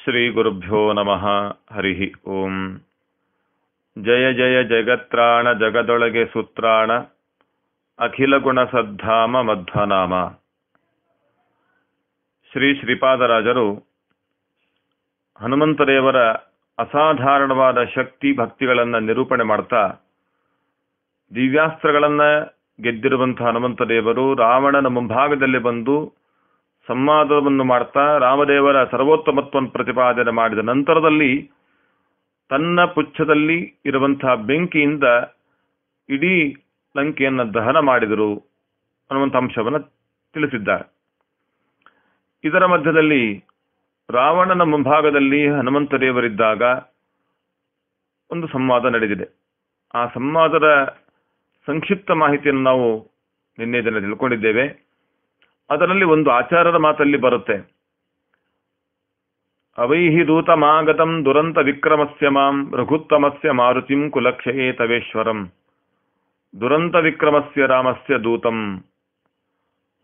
ಶ್ರೀ ಗುರುಭ್ಯೋ ನಮಃ. ಹರಿ ಓಂ. ಜಯ ಜಯ ಜಗತ್ರಾಣ ಜಗದೊಳಗೆ ಸುತ್ರಾಣ ಅಖಿಲ ಗುಣ ಸದ್ಧಾಮ ಮಧ್ವನಾಮ. ಶ್ರೀ ಶ್ರೀಪಾದರಾಜರು ಹನುಮಂತದೇವರ ಅಸಾಧಾರಣವಾದ ಶಕ್ತಿ ಭಕ್ತಿಗಳನ್ನು ನಿರೂಪಣೆ ಮಾಡ್ತಾ, ದಿವ್ಯಾಸ್ತ್ರಗಳನ್ನು ಗೆದ್ದಿರುವಂತಹ ಹನುಮಂತದೇವರು ರಾವಣನ ಮುಂಭಾಗದಲ್ಲಿ ಬಂದು ಸಂವಾದವನ್ನು ಮಾಡ್ತಾ ರಾಮದೇವರ ಸರ್ವೋತ್ತಮತ್ವವನ್ನು ಪ್ರತಿಪಾದನೆ ಮಾಡಿದ ನಂತರದಲ್ಲಿ ತನ್ನ ಪುಚ್ಛದಲ್ಲಿ ಇರುವಂತಹ ಬೆಂಕಿಯಿಂದ ಇಡೀ ಲಂಕೆಯನ್ನು ದಹನ ಮಾಡಿದರು ಅನ್ನುವಂಥ ಅಂಶವನ್ನು ತಿಳಿಸಿದ್ದಾರೆ. ಇದರ ಮಧ್ಯದಲ್ಲಿ ರಾವಣನ ಮುಂಭಾಗದಲ್ಲಿ ಹನುಮಂತದೇವರಿದ್ದಾಗ ಒಂದು ಸಂವಾದ ನಡೆದಿದೆ. ಆ ಸಂವಾದದ ಸಂಕ್ಷಿಪ್ತ ಮಾಹಿತಿಯನ್ನು ನಾವು ನಿನ್ನೆ ದಿನ ತಿಳ್ಕೊಂಡಿದ್ದೇವೆ. ಅದರಲ್ಲಿ ಒಂದು ಆಚಾರದ ಮಾತಲ್ಲಿ ಬರುತ್ತೆ, ಅವೈಹಿ ದೂತಮಾಗತಂ ದುರಂತ ವಿಕ್ರಮಸ್ಯ ಮಾಂ ರಘುತ್ತಮಸ್ಯ ಮಾರುತಿಂ ಕುಲಕ್ಷಯೇ ತವೇಶ್ವರಂ. ದುರಂತ ವಿಕ್ರಮಸ್ಯ ರಾಮಸ್ಯ ದೂತಂ.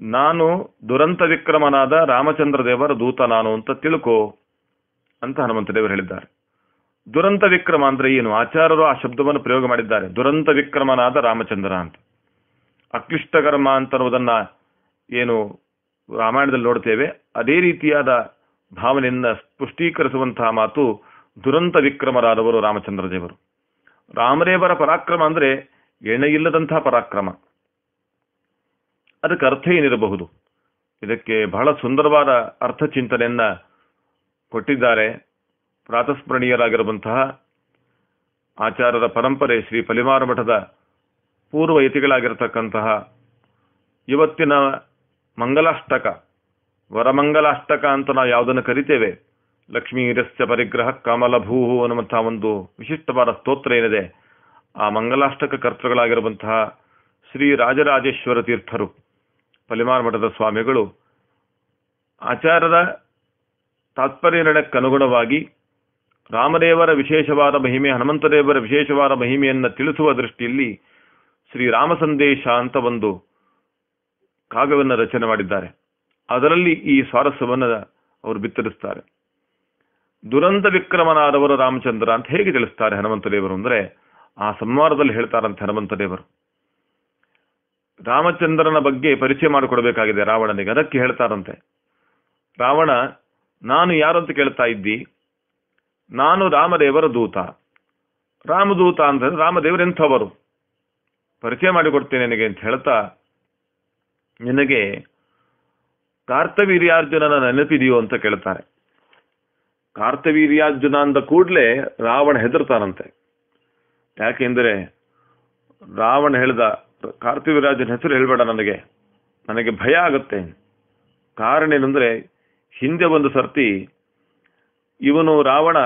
ನಾನು ದುರಂತ ವಿಕ್ರಮನಾದ ರಾಮಚಂದ್ರ ದೇವರ ದೂತ ನಾನು ಅಂತ ತಿಳ್ಕೋ ಅಂತ ಹನುಮಂತದೇವರು ಹೇಳಿದ್ದಾರೆ. ದುರಂತ ವಿಕ್ರಮ ಅಂದ್ರೆ ಏನು? ಆಚಾರ್ಯರು ಆ ಶಬ್ದವನ್ನು ಪ್ರಯೋಗ ಮಾಡಿದ್ದಾರೆ, ದುರಂತ ವಿಕ್ರಮನಾದ ರಾಮಚಂದ್ರ ಅಂತ. ಅಕ್ಲಿಷ್ಟಕರ್ಮ ಅಂತ ಅನ್ನೋದನ್ನ ಏನು ರಾಮಾಯಣದಲ್ಲಿ ನೋಡ್ತೇವೆ, ಅದೇ ರೀತಿಯಾದ ಭಾವನೆಯನ್ನ ಪುಷ್ಟೀಕರಿಸುವಂತಹ ಮಾತು ದುರಂತ ವಿಕ್ರಮರಾದವರು ರಾಮಚಂದ್ರ ದೇವರು. ರಾಮದೇವರ ಪರಾಕ್ರಮ ಅಂದ್ರೆ ಎಣೆಯಿಲ್ಲದಂತಹ ಪರಾಕ್ರಮ. ಅದಕ್ಕೆ ಅರ್ಥ ಏನಿರಬಹುದು? ಇದಕ್ಕೆ ಬಹಳ ಸುಂದರವಾದ ಅರ್ಥ ಚಿಂತನೆಯನ್ನ ಕೊಟ್ಟಿದ್ದಾರೆ ಪ್ರಾತಸ್ಮರಣೀಯರಾಗಿರುವಂತಹ ಆಚಾರ್ಯರ ಪರಂಪರೆ ಶ್ರೀ ಪಲಿಮಾರು ಮಠದ ಪೂರ್ವ ಯತಿಗಳಾಗಿರತಕ್ಕಂತಹ ಇವತ್ತಿನ ಮಂಗಲಾಷ್ಟಕ, ವರಮಂಗಲಾಷ್ಟಕ ಅಂತ ನಾವು ಯಾವುದನ್ನು ಕರಿತೇವೆ, ಲಕ್ಷ್ಮೀರಸ್ಯ ಪರಿಗ್ರಹ ಕಮಲಭೂಹು ಅನ್ನುವಂತಹ ಒಂದು ವಿಶಿಷ್ಟವಾದ ಸ್ತೋತ್ರ ಏನಿದೆ, ಆ ಮಂಗಲಾಷ್ಟಕ ಕರ್ತೃಗಳಾಗಿರುವಂತಹ ಶ್ರೀ ರಾಜರಾಜೇಶ್ವರ ತೀರ್ಥರು ಪಲಿಮಾರು ಮಠದ ಸ್ವಾಮಿಗಳು ಆಚಾರ್ಯರ ತಾತ್ಪರ್ಯ ನಿರ್ಣಯಕ್ಕನುಗುಣವಾಗಿ ರಾಮದೇವರ ವಿಶೇಷವಾದ ಮಹಿಮೆ, ಹನುಮಂತದೇವರ ವಿಶೇಷವಾದ ಮಹಿಮೆಯನ್ನು ತಿಳಿಸುವ ದೃಷ್ಟಿಯಲ್ಲಿ ಶ್ರೀರಾಮ ಸಂದೇಶ ಅಂತ ಒಂದು ಕಾವ್ಯವನ್ನು ರಚನೆ ಮಾಡಿದ್ದಾರೆ. ಅದರಲ್ಲಿ ಈ ಸ್ವಾರಸ್ಯವನ್ನು ಅವರು ಬಿತ್ತರಿಸ್ತಾರೆ. ದುರಂತ ವಿಕ್ರಮನಾದವರು ರಾಮಚಂದ್ರ ಅಂತ ಹೇಗೆ ತಿಳಿಸ್ತಾರೆ ಹನುಮಂತದೇವರು ಅಂದ್ರೆ, ಆ ಸಂವಾದದಲ್ಲಿ ಹೇಳ್ತಾರಂತೆ ಹನುಮಂತದೇವರು ರಾಮಚಂದ್ರನ ಬಗ್ಗೆ ಪರಿಚಯ ಮಾಡಿಕೊಡ್ಬೇಕಾಗಿದೆ ರಾವಣನಿಗೆ. ಅದಕ್ಕೆ ಹೇಳ್ತಾರಂತೆ, ರಾವಣ ನಾನು ಯಾರು ಅಂತ ಕೇಳ್ತಾ ಇದ್ದಿ, ನಾನು ರಾಮದೇವರ ದೂತ. ರಾಮದೂತ ಅಂತಂದ್ರೆ ರಾಮದೇವರು ಎಂಥವರು ಪರಿಚಯ ಮಾಡಿಕೊಡ್ತೇನೆ ನನಗೆ ಅಂತ ಹೇಳ್ತಾ, ನಿನಗೆ ಕಾರ್ತವೀರ್ಯಾರ್ಜುನನ ನೆನಪಿದೆಯೋ ಅಂತ ಕೇಳ್ತಾರೆ. ಕಾರ್ತವೀರ್ಯಾರ್ಜುನ ಅಂದ ಕೂಡಲೇ ರಾವಣ ಹೆದರ್ತಾನಂತೆ. ಯಾಕೆಂದ್ರೆ ರಾವಣ ಹೇಳ್ದ, ಕಾರ್ತವೀರ್ಯಾರ್ಜುನ ಹೆಸರು ಹೇಳ್ಬೇಡ ನನಗೆ, ನನಗೆ ಭಯ ಆಗುತ್ತೆ. ಕಾರಣ ಏನಂದ್ರೆ, ಹಿಂದೆ ಒಂದು ಸರ್ತಿ ಇವನು ರಾವಣ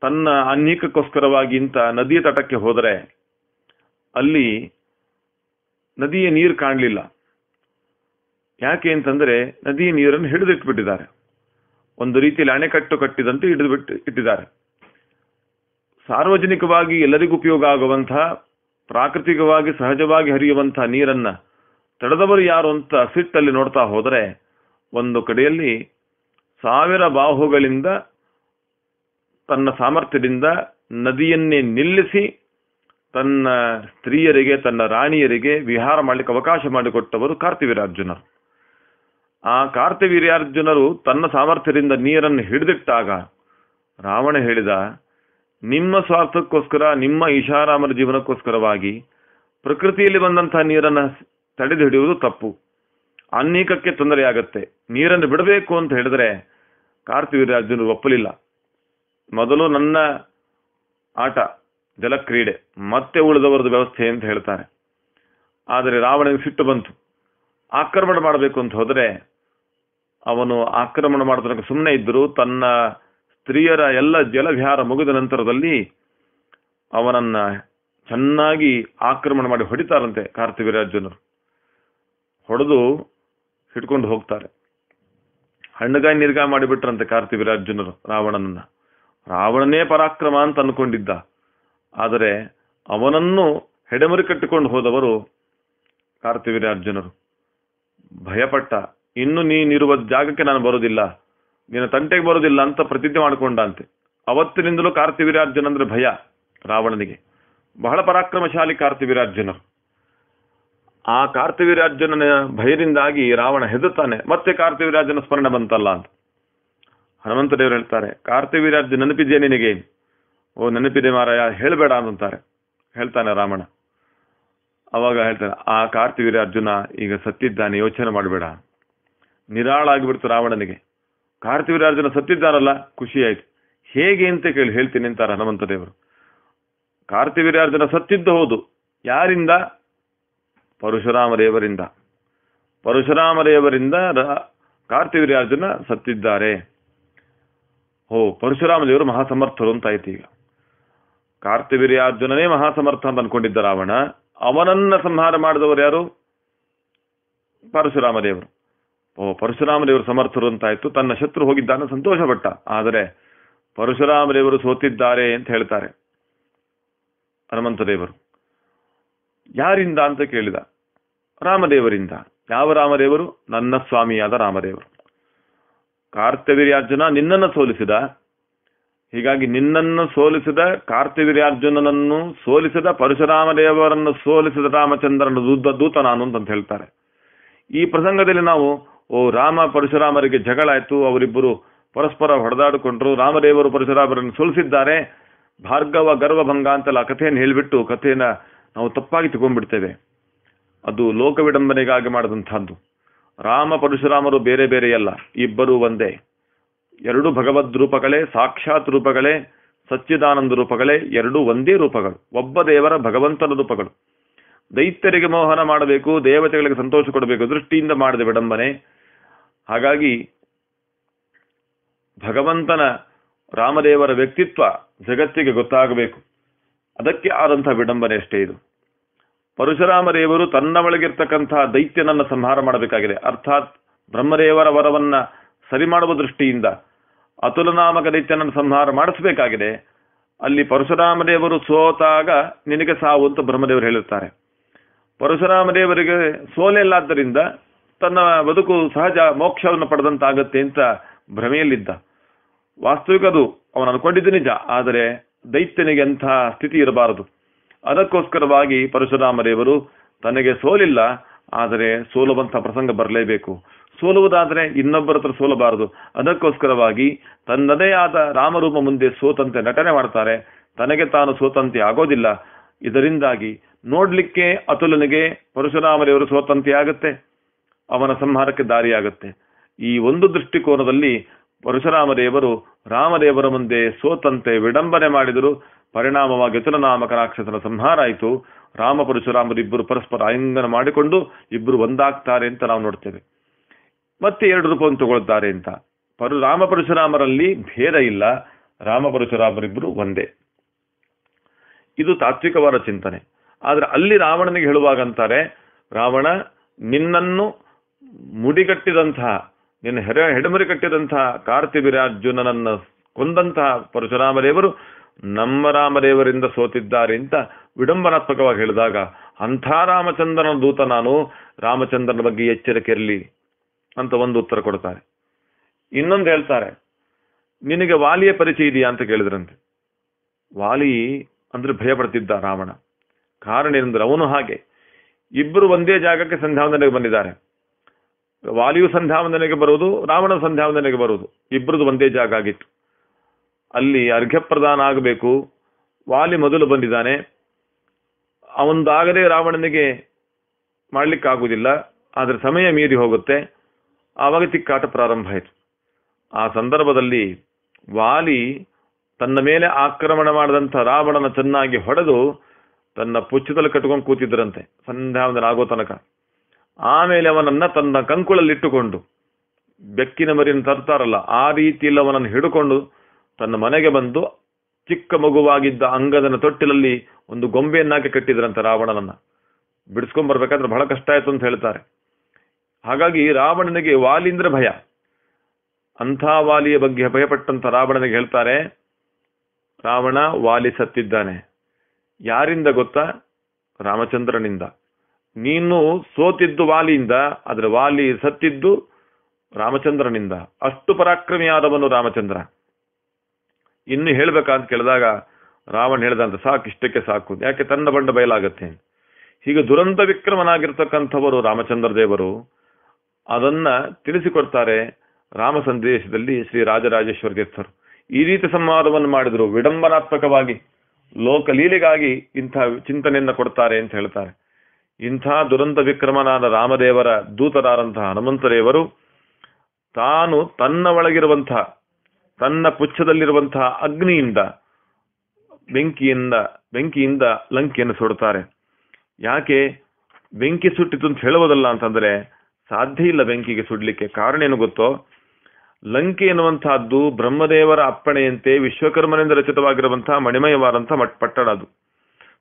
ತನ್ನ ಅನ್ನಿಕಕ್ಕೋಸ್ಕರವಾಗಿ ಇಂತ ನದಿಯ ತಟಕ್ಕೆ ಹೋದರೆ ಅಲ್ಲಿ ನದಿಯ ನೀರು ಕಾಣಲಿಲ್ಲ. ಯಾಕೆ ಅಂತಂದ್ರೆ ನದಿಯ ನೀರನ್ನು ಹಿಡಿದಿಟ್ಬಿಟ್ಟಿದ್ದಾರೆ, ಒಂದು ರೀತಿಯಲ್ಲಿ ಅಣೆಕಟ್ಟು ಕಟ್ಟಿದಂತೆ ಇಟ್ಟಿದ್ದಾರೆ. ಸಾರ್ವಜನಿಕವಾಗಿ ಎಲ್ಲರಿಗೂ ಉಪಯೋಗ ಆಗುವಂತಹ, ಪ್ರಾಕೃತಿಕವಾಗಿ ಸಹಜವಾಗಿ ಹರಿಯುವಂತಹ ನೀರನ್ನ ತಡೆದವರು ಯಾರು ಅಂತ ಸಿಟ್ಟಲ್ಲಿ ನೋಡ್ತಾ ಹೋದರೆ, ಒಂದು ಕಡೆಯಲ್ಲಿ 1000 ಬಾಹುಗಳಿಂದ ತನ್ನ ಸಾಮರ್ಥ್ಯದಿಂದ ನದಿಯನ್ನೇ ನಿಲ್ಲಿಸಿ ತನ್ನ ಸ್ತ್ರೀಯರಿಗೆ, ತನ್ನ ರಾಣಿಯರಿಗೆ ವಿಹಾರ ಮಾಡಲಿಕ್ಕೆ ಅವಕಾಶ ಮಾಡಿಕೊಟ್ಟವರು ಕಾರ್ತವೀರ್ಯಾರ್ಜುನರು. ಆ ಕಾರ್ತವೀರ್ಯಾರ್ಜುನರು ತನ್ನ ಸಾಮರ್ಥ್ಯದಿಂದ ನೀರನ್ನು ಹಿಡಿದಿಟ್ಟಾಗ ರಾವಣ ಹೇಳಿದ, ನಿಮ್ಮ ಸ್ವಾರ್ಥಕ್ಕೋಸ್ಕರ, ನಿಮ್ಮ ಈಶಾರಾಮರ ಜೀವನಕ್ಕೋಸ್ಕರವಾಗಿ ಪ್ರಕೃತಿಯಲ್ಲಿ ಬಂದಂತಹ ನೀರನ್ನು ತಡೆದು ಹಿಡಿಯುವುದು ತಪ್ಪು, ಅನ್ನೀಕಕ್ಕೆ ತೊಂದರೆಯಾಗತ್ತೆ, ನೀರನ್ನು ಬಿಡಬೇಕು ಅಂತ ಹೇಳಿದ್ರೆ ಕಾರ್ತವೀರ್ಯಾರ್ಜುನರು ಒಪ್ಪಲಿಲ್ಲ. ಮೊದಲು ನನ್ನ ಆಟ ಜಲಕ್ರೀಡೆ, ಮತ್ತೆ ಉಳಿದವರದ್ದು ವ್ಯವಸ್ಥೆ ಅಂತ ಹೇಳ್ತಾರೆ. ಆದರೆ ರಾವಣನಿಗೆ ಸಿಟ್ಟು ಬಂತು. ಆಕ್ರಮಣ ಮಾಡಬೇಕು ಅಂತ ಹೋದರೆ ಅವನು ಆಕ್ರಮಣ ಮಾಡೋದಕ್ಕೆ ಸುಮ್ಮನೆ ಇದ್ದರು. ತನ್ನ ಸ್ತ್ರೀಯರ ಎಲ್ಲ ಜಲವಿಹಾರ ಮುಗಿದ ನಂತರದಲ್ಲಿ ಅವನನ್ನ ಚೆನ್ನಾಗಿ ಆಕ್ರಮಣ ಮಾಡಿ ಹೊಡಿತಾರಂತೆ ಕಾರ್ತವೀರ್ಯಾರ್ಜುನರು. ಹೊಡೆದು ಹಿಡ್ಕೊಂಡು ಹೋಗ್ತಾರೆ. ಹಣ್ಣುಗಾಯಿ ನಿರ್ಗಾಯ ಮಾಡಿಬಿಟ್ರಂತೆ ಕಾರ್ತವೀರ್ಯಾರ್ಜುನರು ರಾವಣನನ್ನ. ರಾವಣನೇ ಪರಾಕ್ರಮ ಅಂತ ಅನ್ಕೊಂಡಿದ್ದ, ಆದರೆ ಅವನನ್ನು ಹೆಡೆಮರಿ ಕಟ್ಟಿಕೊಂಡು ಹೋದವರು ಕಾರ್ತವೀರ್ಯಾರ್ಜುನರು. ಭಯಪಟ್ಟ, ಇನ್ನು ನೀನಿರುವ ಜಾಗಕ್ಕೆ ನಾನು ಬರೋದಿಲ್ಲ, ನಿನ್ನ ತಂಟೆಗೆ ಬರೋದಿಲ್ಲ ಅಂತ ಪ್ರತಿಜ್ಞೆ ಮಾಡಿಕೊಂಡಂತೆ. ಅವತ್ತಿನಿಂದಲೂ ಕಾರ್ತಿವೀರ್ಯಾರ್ಜುನ ಅಂದ್ರೆ ಭಯ ರಾವಣನಿಗೆ. ಬಹಳ ಪರಾಕ್ರಮಶಾಲಿ ಕಾರ್ತಿವೀರ್ಯಾರ್ಜುನರು. ಆ ಕಾರ್ತಿವೀರ್ಯಾರ್ಜುನನ ಭಯದಿಂದಾಗಿ ರಾವಣ ಹೆದರ್ತಾನೆ. ಮತ್ತೆ ಕಾರ್ತಿವೀರ್ಯಾರ್ಜುನ ಸ್ಮರಣೆ ಬಂತಲ್ಲ ಅಂತ ಹನುಮಂತ ದೇವರು ಹೇಳ್ತಾರೆ, ಕಾರ್ತಿವೀರ್ಯಾರ್ಜುನ ನೆನಪಿದೆಯೇ ನಿನಗೆ? ಓ ನೆನಪಿದೆ ಮಾರಾಯ, ಹೇಳಬೇಡ ಅಂತಾರೆ. ಹೇಳ್ತಾನೆ ರಾವಣ. ಅವಾಗ ಹೇಳ್ತಾನೆ, ಆ ಕಾರ್ತಿವೀರ್ಯಾರ್ಜುನ ಈಗ ಸತ್ತಿದ್ದಾನೆ, ಯೋಚನೆ ಮಾಡಬೇಡ. ನಿರಾಳಾಗಿಬಿಡ್ತು ರಾವಣನಿಗೆ. ಕಾರ್ತಿವೀರ್ಯಾರ್ಜುನ ಸತ್ತಿದ್ದಾರಲ್ಲ, ಖುಷಿ ಆಯ್ತು. ಹೇಗೆ ಅಂತ ಹೇಳ್ತೀನಿ ಅಂತಾರೆ ಹನುಮಂತ ದೇವರು. ಕಾರ್ತಿವೀರ್ಯಾರ್ಜುನ ಸತ್ತಿದ್ದು ಹೌದು. ಯಾರಿಂದ? ಪರಶುರಾಮ ದೇವರಿಂದ. ಪರಶುರಾಮ ದೇವರಿಂದ ಕಾರ್ತಿವೀರ್ಯಾರ್ಜುನ ಸತ್ತಿದ್ದಾರೆ. ಪರಶುರಾಮ ದೇವರು ಮಹಾಸಮರ್ಥರು ಅಂತ ಆಯ್ತು. ಈಗ ಕಾರ್ತಿವೀರ್ಯಾರ್ಜುನನೇ ಮಹಾಸಮರ್ಥ ಅಂತ ಅನ್ಕೊಂಡಿದ್ದ ರಾವಣ, ಅವನನ್ನ ಸಂಹಾರ ಮಾಡಿದವರು ಯಾರು? ಪರಶುರಾಮ ದೇವರು. ಪರಶುರಾಮ ದೇವರು ಸಮರ್ಥರು ಅಂತಾಯ್ತು. ತನ್ನ ಶತ್ರು ಹೋಗಿದ್ದಾನೆ, ಸಂತೋಷಪಟ್ಟ. ಆದರೆ ಪರಶುರಾಮ ದೇವರು ಸೋತಿದ್ದಾರೆ ಅಂತ ಹೇಳ್ತಾರೆ ಹನುಮಂತ ದೇವರು. ಯಾರಿಂದ ಅಂತ ಕೇಳಿದ. ರಾಮದೇವರಿಂದ. ಯಾವ ರಾಮದೇವರು? ನನ್ನ ಸ್ವಾಮಿಯಾದ ರಾಮದೇವರು. ಕಾರ್ತಿವೀರ್ಯಾರ್ಜುನ ನಿನ್ನನ್ನು ಸೋಲಿಸಿದ. ಹೀಗಾಗಿ ನಿನ್ನನ್ನು ಸೋಲಿಸಿದ ಕಾರ್ತಿವೀರ್ಯಾರ್ಜುನನನ್ನು ಸೋಲಿಸಿದ ಪರಶುರಾಮ ದೇವರನ್ನು ಸೋಲಿಸಿದ ರಾಮಚಂದ್ರನ ದೂತ ನಾನು ಅಂತ ಹೇಳ್ತಾರೆ. ಈ ಪ್ರಸಂಗದಲ್ಲಿ ನಾವು ರಾಮ ಪರಶುರಾಮರಿಗೆ ಜಗಳ ಆಯ್ತು, ಅವರಿಬ್ಬರು ಪರಸ್ಪರ ಹೊಡೆದಾಡಿಕೊಂಡ್ರು, ರಾಮದೇವರು ಪರಶುರಾಮರನ್ನು ಸೋಲಿಸಿದ್ದಾರೆ, ಭಾರ್ಗವ ಗರ್ವಭಂಗ ಅಂತೆಲ್ಲ ಕಥೆಯನ್ನು ಹೇಳಿಬಿಟ್ಟು ಕಥೆಯನ್ನ ನಾವು ತಪ್ಪಾಗಿ ತಗೊಂಡ್ಬಿಡ್ತೇವೆ. ಅದು ಲೋಕ ವಿಡಂಬನೆಗಾಗಿ ಮಾಡಿದಂತಹದ್ದು. ರಾಮ ಪರಶುರಾಮರು ಬೇರೆ ಬೇರೆಯಲ್ಲ, ಇಬ್ಬರು ಒಂದೇ. ಎರಡು ಭಗವದ್ ರೂಪಗಳೇ, ಸಾಕ್ಷಾತ್ ರೂಪಗಳೇ, ಸಚ್ಚಿದಾನಂದ ರೂಪಗಳೇ, ಎರಡೂ ಒಂದೇ ರೂಪಗಳು, ಒಬ್ಬ ದೇವರ ಭಗವಂತನ ರೂಪಗಳು. ದೈತ್ಯರಿಗೆ ಮೋಹನ ಮಾಡಬೇಕು, ದೇವತೆಗಳಿಗೆ ಸಂತೋಷ ಕೊಡಬೇಕು ದೃಷ್ಟಿಯಿಂದ ಮಾಡಿದ ವಿಡಂಬನೆ. ಹಾಗಾಗಿ ಭಗವಂತನ ರಾಮದೇವರ ವ್ಯಕ್ತಿತ್ವ ಜಗತ್ತಿಗೆ ಗೊತ್ತಾಗಬೇಕು, ಅದಕ್ಕೆ ಆದಂತಹ ವಿಡಂಬನೆ ಅಷ್ಟೇ ಇದು. ಪರಶುರಾಮ ದೇವರು ತನ್ನ ಒಳಗಿರ್ತಕ್ಕಂತಹ ದೈತ್ಯನನ್ನ ಸಂಹಾರ ಮಾಡಬೇಕಾಗಿದೆ. ಅರ್ಥಾತ್ ಬ್ರಹ್ಮದೇವರ ವರವನ್ನ ಸರಿ ಮಾಡುವ ದೃಷ್ಟಿಯಿಂದ ಅತುಲನಾಮಕ ದೈತ್ಯನನ್ನು ಸಂಹಾರ ಮಾಡಿಸಬೇಕಾಗಿದೆ. ಅಲ್ಲಿ ಪರಶುರಾಮ ದೇವರು ಸೋತಾಗ ನಿನಗೆ ಸಾವು ಅಂತ ಬ್ರಹ್ಮದೇವರು ಹೇಳಿರ್ತಾರೆ. ಪರಶುರಾಮ ದೇವರಿಗೆ ಸೋಲೆಲ್ಲಾದ್ದರಿಂದ ತನ್ನ ಬದುಕು ಸಹಜ ಮೋಕ್ಷವನ್ನು ಪಡೆದಂತಾಗತ್ತೆ ಅಂತ ಭ್ರಮೆಯಲ್ಲಿದ್ದ. ವಾಸ್ತವಿಕ ಅದು ಅವನು ಅನ್ಕೊಂಡಿದ್ದು ನಿಜ, ಆದರೆ ದೈತ್ಯನಿಗೆ ಅಂಥ ಸ್ಥಿತಿ ಇರಬಾರದು. ಅದಕ್ಕೋಸ್ಕರವಾಗಿ ಪರಶುರಾಮ ದೇವರು ತನಗೆ ಸೋಲಿಲ್ಲ, ಆದರೆ ಸೋಲುವಂಥ ಪ್ರಸಂಗ ಬರಲೇಬೇಕು. ಸೋಲುವುದಾದರೆ ಇನ್ನೊಬ್ಬರ ಹತ್ರ ಸೋಲಬಾರದು. ಅದಕ್ಕೋಸ್ಕರವಾಗಿ ತನ್ನದೇ ಆದ ರಾಮರೂಪ ಮುಂದೆ ಸೋತಂತೆ ನಟನೆ ಮಾಡ್ತಾರೆ. ತನಗೆ ತಾನು ಸೋತಂತೆ ಆಗೋದಿಲ್ಲ. ಇದರಿಂದಾಗಿ ನೋಡ್ಲಿಕ್ಕೆ ಅತುಲನಿಗೆ ಪರಶುರಾಮ ದೇವರು ಸೋತಂತೆ ಆಗುತ್ತೆ, ಅವನ ಸಂಹಾರಕ್ಕೆ ದಾರಿಯಾಗುತ್ತೆ. ಈ ಒಂದು ದೃಷ್ಟಿಕೋನದಲ್ಲಿ ಪರಶುರಾಮ ದೇವರು ರಾಮದೇವರ ಮುಂದೆ ಸೋತಂತೆ ವಿಡಂಬನೆ ಮಾಡಿದರು. ಪರಿಣಾಮವಾಗಿ ಅತುಲನಾಮಕ ರಾಕ್ಷಸನ ಸಂಹಾರ ಆಯಿತು. ರಾಮ ಪರಶುರಾಮರು ಇಬ್ಬರು ಪರಸ್ಪರ ಆಲಿಂಗನ ಮಾಡಿಕೊಂಡು ಇಬ್ಬರು ಒಂದಾಗ್ತಾರೆ ಅಂತ ನಾವು ನೋಡ್ತೇವೆ. ಮತ್ತೆ ಎರಡು ರೂಪವನ್ನು ತಗೊಳ್ತಾರೆ ಅಂತ. ರಾಮ ಪರಶುರಾಮರಲ್ಲಿ ಭೇದ ಇಲ್ಲ, ರಾಮ ಪರಶುರಾಮರಿಬ್ಬರು ಒಂದೇ. ಇದು ತಾತ್ವಿಕವಾದ ಚಿಂತನೆ. ಆದ್ರೆ ಅಲ್ಲಿ ರಾವಣನಿಗೆ ಹೇಳುವಾಗ ಅಂತಾರೆ, ರಾವಣ ನಿನ್ನನ್ನು ಮುಡಿಗಟ್ಟಿದಂತಹ, ನಿನ್ನ ಹೆಡಮುರಿ ಕಟ್ಟಿದಂತಹ ಕಾರ್ತಿವೀರ್ಯಾರ್ಜುನನನ್ನು ಕೊಂದಂತಹ ಪರಶುರಾಮ ದೇವರು ನಮ್ಮ ರಾಮದೇವರಿಂದ ಸೋತಿದ್ದಾರೆ ಅಂತ ವಿಡಂಬನಾತ್ಮಕವಾಗಿ ಹೇಳಿದಾಗ, ಅಂಥ ರಾಮಚಂದ್ರನ ದೂತ ನಾನು, ರಾಮಚಂದ್ರನ ಬಗ್ಗೆ ಎಚ್ಚರಿಕೆ ಇರಲಿ ಅಂತ ಒಂದು ಉತ್ತರ ಕೊಡ್ತಾರೆ. ಇನ್ನೊಂದು ಹೇಳ್ತಾರೆ, ನಿನಗೆ ವಾಲಿಯ ಪರಿಚಯ ಇದೆಯಾ ಅಂತ ಕೇಳಿದ್ರಂತೆ. ವಾಲಿ ಅಂದ್ರೆ ಭಯ ಪಡ್ತಿದ್ದ ರಾವಣ. ಕಾರಣ ಏನಂದ್ರೆ ಅವನು ಹಾಗೆ. ಇಬ್ಬರು ಒಂದೇ ಜಾಗಕ್ಕೆ ಸಂಧ್ಯಾವಂದನೆಗೆ ಬಂದಿದ್ದಾರೆ. ವಾಲಿಯು ಸಂಧ್ಯಾವಂದನೆಗೆ ಬರುವುದು, ರಾವಣ ಸಂಧ್ಯಾವಂದನೆಗೆ ಬರುವುದು, ಇಬ್ಬರದು ಒಂದೇ ಜಾಗ ಆಗಿತ್ತು. ಅಲ್ಲಿ ಅರ್ಘ್ಯ ಪ್ರದಾನ ಆಗಬೇಕು. ವಾಲಿ ಮೊದಲು ಬಂದಿದ್ದಾನೆ. ಅವನದಾಗದೆ ರಾವಣನಿಗೆ ಮಾಡ್ಲಿಕ್ಕಾಗುವುದಿಲ್ಲ. ಆದರೆ ಸಮಯ ಮೀರಿ ಹೋಗುತ್ತೆ. ಆವಾಗ ತಿಕ್ಕಾಟ ಪ್ರಾರಂಭ ಆಯಿತು. ಆ ಸಂದರ್ಭದಲ್ಲಿ ವಾಲಿ ತನ್ನ ಮೇಲೆ ಆಕ್ರಮಣ ಮಾಡಿದಂಥ ರಾವಣನ ಚೆನ್ನಾಗಿ ಹೊಡೆದು ತನ್ನ ಪುಚ್ಚದಲ್ಲಿ ಕಟ್ಕೊಂಡು ಕೂತಿದ್ರಂತೆ ಸಂಧ್ಯಾವಂದನ ಆಗೋ ತನಕ. ಆಮೇಲೆ ಅವನನ್ನ ತನ್ನ ಕಂಕುಳಲ್ಲಿಟ್ಟುಕೊಂಡು, ಬೆಕ್ಕಿನ ಮರಿಯನ್ನು ತರ್ತಾರಲ್ಲ ಆ ರೀತಿಯಲ್ಲಿ ಅವನನ್ನು ಹಿಡ್ಕೊಂಡು ತನ್ನ ಮನೆಗೆ ಬಂದು ಚಿಕ್ಕ ಮಗುವಾಗಿದ್ದ ಅಂಗದನ ತೊಟ್ಟಿಲಲ್ಲಿ ಒಂದು ಗೊಂಬೆಯನ್ನಾಗಿ ಕಟ್ಟಿದ್ರಂತೆ ರಾವಣನನ್ನ. ಬಿಡಿಸ್ಕೊಂಡ್ ಬರ್ಬೇಕಾದ್ರೆ ಬಹಳ ಕಷ್ಟ ಆಯ್ತು ಅಂತ ಹೇಳ್ತಾರೆ. ಹಾಗಾಗಿ ರಾವಣನಿಗೆ ವಾಲಿಂದ್ರ ಭಯ. ಅಂಥ ವಾಲಿಯ ಬಗ್ಗೆ ಭಯಪಟ್ಟಂತ ರಾವಣನಿಗೆ ಹೇಳ್ತಾರೆ, ರಾವಣ ವಾಲಿ ಸತ್ತಿದ್ದಾನೆ. ಯಾರಿಂದ ಗೊತ್ತಾ? ರಾಮಚಂದ್ರನಿಂದ. ನೀನು ಸೋತಿದ್ದು ವಾಲಿಯಿಂದ, ಆದ್ರೆ ವಾಲಿ ಸತ್ತಿದ್ದು ರಾಮಚಂದ್ರನಿಂದ. ಅಷ್ಟು ಪರಾಕ್ರಮಿಯಾದವನು ರಾಮಚಂದ್ರ. ಇನ್ನು ಹೇಳ್ಬೇಕಂತ ಕೇಳಿದಾಗ ರಾವಣ ಹೇಳ್ದಂತ ಸಾಕು, ಇಷ್ಟಕ್ಕೆ ಸಾಕು, ಯಾಕೆ ತನ್ನ ಬಂಡ ಬಯಲಾಗತ್ತೆ. ಹೀಗೆ ದುರಂತ ವಿಕ್ರಮನಾಗಿರ್ತಕ್ಕಂಥವರು ರಾಮಚಂದ್ರ ದೇವರು ಅದನ್ನ ತಿಳಿಸಿಕೊಡ್ತಾರೆ ರಾಮ ಸಂದೇಶದಲ್ಲಿ ಶ್ರೀ ರಾಜರಾಜೇಶ್ವರ ತೀರ್ಥರು. ಈ ರೀತಿ ಸಂವಾದವನ್ನು ಮಾಡಿದ್ರು, ವಿಡಂಬನಾತ್ಮಕವಾಗಿ ಲೋಕಲೀಲೆಗಾಗಿ ಇಂಥ ಚಿಂತನೆಯನ್ನ ಕೊಡ್ತಾರೆ ಅಂತ ಹೇಳ್ತಾರೆ. ಇಂಥ ದುರಂತ ವಿಕ್ರಮನಾದ ರಾಮದೇವರ ದೂತರಾದಂತಹ ಹನುಮಂತದೇವರು ತಾನು ತನ್ನ ಒಳಗಿರುವಂತಹ, ತನ್ನ ಪುಚ್ಛದಲ್ಲಿರುವಂತಹ ಅಗ್ನಿಯಿಂದ ಬೆಂಕಿಯಿಂದ ಲಂಕೆಯನ್ನು ಸುಡುತ್ತಾರೆ. ಯಾಕೆ ಬೆಂಕಿ ಸುಟ್ಟಿತು ಅಂತ ಹೇಳುವುದಲ್ಲ ಅಂತಂದ್ರೆ ಸಾಧ್ಯ ಇಲ್ಲ ಬೆಂಕಿಗೆ ಸುಡ್ಲಿಕ್ಕೆ. ಕಾರಣ ಏನು ಗೊತ್ತೋ, ಲಂಕೆ ಎನ್ನುವಂತಹದ್ದು ಬ್ರಹ್ಮದೇವರ ಅಪ್ಪಣೆಯಂತೆ ವಿಶ್ವಕರ್ಮನಿಂದ ರಚಿತವಾಗಿರುವಂತಹ ಮಣಿಮಯವಾದಂತಹ ಪಟ್ಟಣ. ಅದು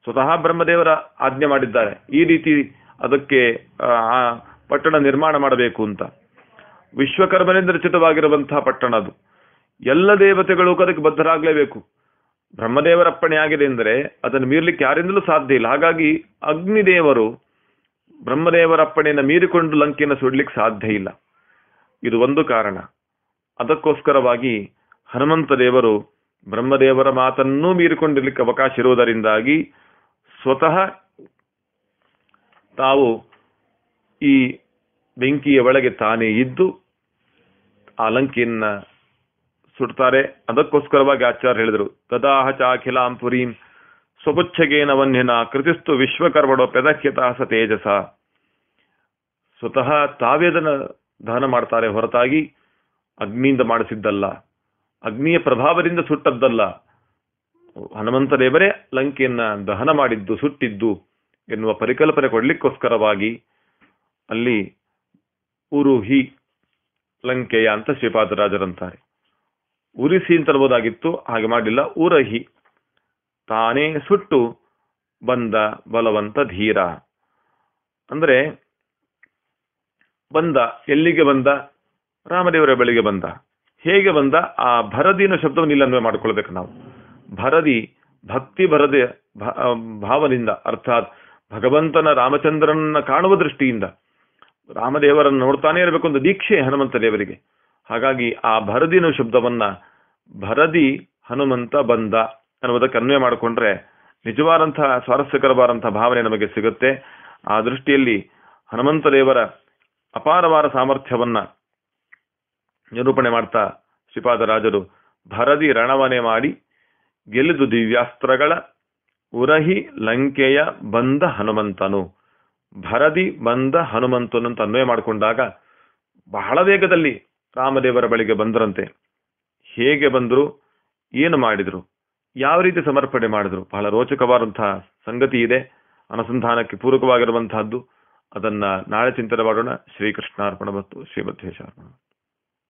ಸ್ವತಃ ಬ್ರಹ್ಮದೇವರ ಆಜ್ಞೆ ಮಾಡಿದ್ದಾರೆ ಈ ರೀತಿ ಅದಕ್ಕೆ ಆ ಪಟ್ಟಣ ನಿರ್ಮಾಣ ಮಾಡಬೇಕು ಅಂತ. ವಿಶ್ವಕರ್ಮನಿಂದ ರಚಿತವಾಗಿರುವಂತಹ ಪಟ್ಟಣ ಅದು. ಎಲ್ಲ ದೇವತೆಗಳು ಅದಕ್ಕೆ ಬದ್ಧರಾಗಲೇಬೇಕು. ಬ್ರಹ್ಮದೇವರ ಅಪ್ಪಣೆ ಆಗಿದೆ ಎಂದರೆ ಅದನ್ನು ಮೀರ್ಲಿಕ್ಕೆ ಯಾರಿಂದಲೂ ಸಾಧ್ಯ ಇಲ್ಲ. ಹಾಗಾಗಿ ಅಗ್ನಿದೇವರು ಬ್ರಹ್ಮದೇವರ ಅಪ್ಪಣೆಯನ್ನು ಮೀರಿಕೊಂಡು ಲಂಕೆಯನ್ನು ಸುಡ್ಲಿಕ್ಕೆ ಸಾಧ್ಯ ಇಲ್ಲ. ಇದು ಒಂದು ಕಾರಣ. ಅದಕ್ಕೋಸ್ಕರವಾಗಿ ಹನುಮಂತ ದೇವರು ಬ್ರಹ್ಮದೇವರ ಮಾತನ್ನೂ ಮೀರಿಕೊಂಡಿರ್ಲಿಕ್ಕೆ ಅವಕಾಶ ಇರುವುದರಿಂದಾಗಿ ಸ್ವತಃ ತಾವು ಈ ಬೆಂಕಿಯ ಒಳಗೆ ತಾನೇ ಇದ್ದು ಆ ಲಂಕೆಯನ್ನ ಸುಡ್ತಾರೆ. ಅದಕ್ಕೋಸ್ಕರವಾಗಿ ಆಚಾರ್ಯ ಹೇಳಿದರು, ತದಾಹ ಚಾಖಿಲಾಂ ಪುರೀಂ ಸ್ವಪುಚ್ಛಗೇನ ವನ್ಯನ ಕೃತಿಸ್ತು ವಿಶ್ವಕರ್ಮಣೋ ಪೆದಖ್ಯತ ಸ ತೇಜಸ. ಸ್ವತಃ ತಾವೇ ಅದನ್ನು ದಹನ ಮಾಡ್ತಾರೆ, ಹೊರತಾಗಿ ಅಗ್ನಿಯಿಂದ ಮಾಡಿಸಿದ್ದಲ್ಲ, ಅಗ್ನಿಯ ಪ್ರಭಾವದಿಂದ ಸುಟ್ಟದ್ದಲ್ಲ. ಹನುಮಂತ ದೇವರೇ ಲಂಕೆಯನ್ನ ದಹನ ಮಾಡಿದ್ದು, ಸುಟ್ಟಿದ್ದು ಎನ್ನುವ ಪರಿಕಲ್ಪನೆ ಕೊಡ್ಲಿಕ್ಕೋಸ್ಕರವಾಗಿ ಅಲ್ಲಿ ಉರುಹಿ ಲಂಕೆಯ ಅಂತ ಶ್ರೀಪಾದರಾಜರಂತಾರೆ. ಉರಿಸಿ ಅಂತ ಅನ್ಬೋದಾಗಿತ್ತು, ಹಾಗೆ ಮಾಡಿಲ್ಲ. ಉರಹಿ, ತಾನೇ ಸುಟ್ಟು ಬಂದ ಬಲವಂತ ಧೀರ. ಅಂದ್ರೆ ಬಂದ, ಎಲ್ಲಿಗೆ ಬಂದ? ರಾಮದೇವರ ಬಳಿಗೆ ಬಂದ. ಹೇಗೆ ಬಂದ? ಆ ಭರದಿ ಅನ್ನೋ ಶಬ್ದವನ್ನು ಇಲ್ಲಿ ಅನ್ವಯ ಮಾಡ್ಕೊಳ್ಬೇಕು ನಾವು. ಭರದಿ ಭಕ್ತಿ ಭರದೆ ಭಾವದಿಂದ, ಅರ್ಥಾತ್ ಭಗವಂತನ ರಾಮಚಂದ್ರನ ಕಾಣುವ ದೃಷ್ಟಿಯಿಂದ ರಾಮದೇವರನ್ನು ನೋಡ್ತಾನೆ ಇರಬೇಕು ಒಂದು ದೀಕ್ಷೆ ಹನುಮಂತ ದೇವರಿಗೆ. ಹಾಗಾಗಿ ಆ ಭರದಿ ಅನ್ನೋ ಶಬ್ದವನ್ನ ಭರದಿ ಹನುಮಂತ ಬಂದ ಅನ್ನುವುದಕ್ಕೆ ಅನ್ವಯ ಮಾಡಿಕೊಂಡ್ರೆ ನಿಜವಾದಂತಹ ಸ್ವಾರಸ್ಯಕರವಾದಂತಹ ಭಾವನೆ ನಮಗೆ ಸಿಗುತ್ತೆ. ಆ ದೃಷ್ಟಿಯಲ್ಲಿ ಹನುಮಂತ ದೇವರ ಅಪಾರವಾದ ಸಾಮರ್ಥ್ಯವನ್ನ ನಿರೂಪಣೆ ಮಾಡ್ತಾ ಶ್ರೀಪಾದರಾಜರು ಭರದಿ ರಣವನೆ ಮಾಡಿ ಗೆಲ್ಲಿದು ದಿವ್ಯಾಸ್ತ್ರಗಳ ಉರಹಿ ಲಂಕೆಯ ಬಂದ ಹನುಮಂತನು. ಭರದಿ ಬಂದ ಹನುಮಂತನು ಅಂತ ಅನ್ವಯ ಮಾಡಿಕೊಂಡಾಗ ಬಹಳ ವೇಗದಲ್ಲಿ ರಾಮದೇವರ ಬಳಿಗೆ ಬಂದರಂತೆ. ಹೇಗೆ ಬಂದ್ರು, ಏನು ಮಾಡಿದ್ರು, ಯಾವ ರೀತಿ ಸಮರ್ಪಣೆ ಮಾಡಿದ್ರು, ಬಹಳ ರೋಚಕವಾದಂತಹ ಸಂಗತಿ ಇದೆ. ಅನುಸಂಧಾನಕ್ಕೆ ಪೂರಕವಾಗಿರುವಂತಹದ್ದು. ಅದನ್ನ ನಾಳೆ ಚಿಂತನೆ ಮಾಡೋಣ. ಶ್ರೀಕೃಷ್ಣಾರ್ಪಣ ಮತ್ತು ಶ್ರೀಮಧ್ವೇಶ್ವರ.